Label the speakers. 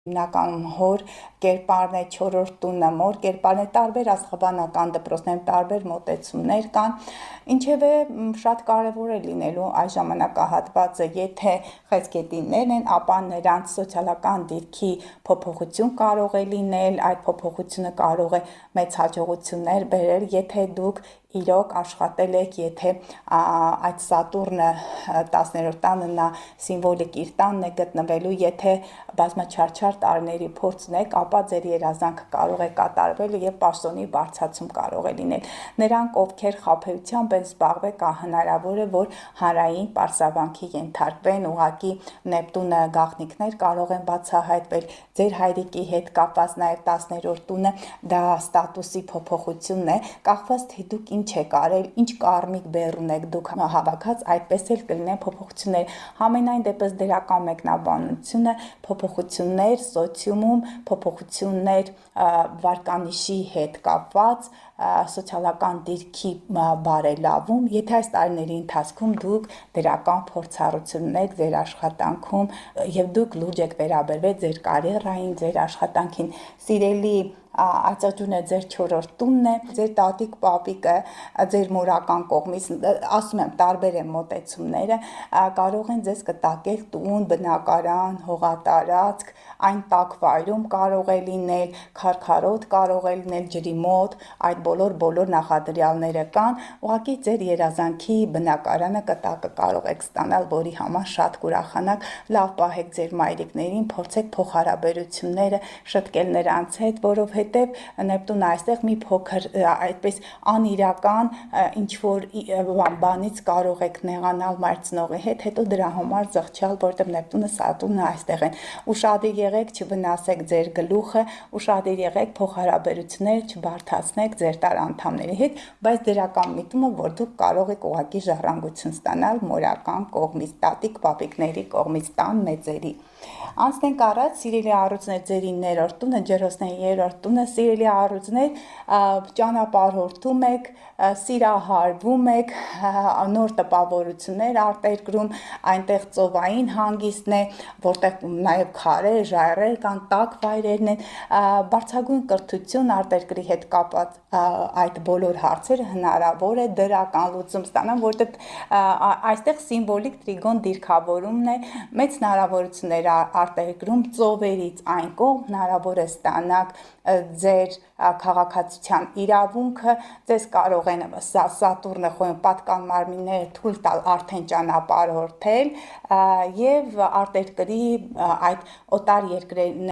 Speaker 1: Հիմնականում հոր կերպարն է 4-րդ տունը, մոր կերպարն է, տարբեր աստղաբանական դպրոցներում տարբեր մոտեցումներ կան, ինչևէ շատ կարևոր է լինելու այս ժամանակահատվածը, եթե խեցգետիններն են, ապա նրանց սոցիալական դիրքի փոփոխություն կարող է լինել, այդ փոփոխությունը կարող է մեծ հաջողություններ բերել, եթե դուք իրոք աշխատել եք, եթե այդ Սատուրնը 10-րդ տանը նա սիմվոլիկ իր տանն է գտնվելու, եթե բազմաչարչար տարիների փորձ ունեք, ապա ձեր երազանքը կարող է կատարվել եւ պաշտոնի բարձրացում կարող է լինել։ Նրանք, ովքեր խաբեությամբ են զբաղվել, հնարավոր է, որ հանրային պարսավանքի ենթարկվեն, ուղղակի Նեպտունը գաղտնիքներ կարող են բացահայտվել, ձեր հայրիկի հետ կապված նաեւ 10-րդ տունը դա ստատուսի փոփոխությունն է, կախված թե դուք ինչ եք արել, ինչ կարմիկ բեռ ունեք դուք հավաքած, այդպես էլ կլինեն փոփոխություններ։ Համենայն դեպս դրական մեկնաբանությունը փոփոխություններ սոցիումում, փոփոխություններ վարկանիշի հետ կապված, սոցիալական դիրքի բարելավում, եթե այս տարիների ընթացքում դուք դրական փորձառություն ունեք ձեր աշխատանքում եւ դուք լուրջ եք վերաբերվել ձեր կարիերային, ձեր աշխատանքին, սիրելի Ածաջուն է ձեր 4-րդ տունն է, ձեր տատիկ պապիկը ձեր մորական կողմից, ասում եմ, տարբեր են մոտեցումները, կարող են ձեզ կտակել տուն, բնակարան, հողատարածք, այն տաք վայրում կարող է լինել, քարքարոտ կարող է լինել ջրի մոտ, այդ բոլոր նախադրյալները կան, ուղղակի ձեր երազանքի բնակարանը կտակը կարող եք ստանալ, որի համար շատ կուրախանաք, լավ պահեք ձեր մայրիկներին, փորձեք փոխհարաբերությունները շտկել նրանց հետ, որովհետև Նեպտունը այստեղ մի փոքր այդպես անիրական ինչ-որ բանից կարող եք նեղանալ մայրցնողի հետ, հետո դրա համար զղջալ, որովհետև Նեպտունը, Սատուրնը այստեղ են։ Ուշադիր եղեք, չվնասեք ձեր գլուխը, ուշադիր եղեք փոխհարաբերություններ չբարդացնեք ձեր տարանդամների հետ, բայց դրական միտումը, որ դուք կարող եք ուղղակի ժառանգություն ստանալ մորական կողմից, տատիկ պապիկների կողմից, տան մեծերի։ Անցնենք առաջ, սիրելի առյուծներ, ձեր 9-րդ տունը, ջերոսների 3-րդ տունը, սիրելի առյուծներ, ճանապարհորդում եք, սիրահարվում եք, նոր տպավորություններ արտերկրում, այնտեղ ծովային հանգիստն է, որտեղ նաև քարեր, ժայռեր կան, տաք վայրերն են, բարձրագույն կրթություն արտերկրի հետ կապված այդ բոլոր հարցերը հնարավոր է դրական լուծում ստանալ, որտեղ այստեղ սիմվոլիկ տրիգոն դիրքավորումն է, մեծ հնարավորություններ արտերկրում ծովերից այն կողմ հնարավոր է ստանաք ձեր քաղաքացիության իրավունքը, ձեզ կարող են Սատուրնը խոյում պատկան մարմինները թույլ տալ արդեն ճանապարհորդել եւ արտերկրի այդ օտար երկրների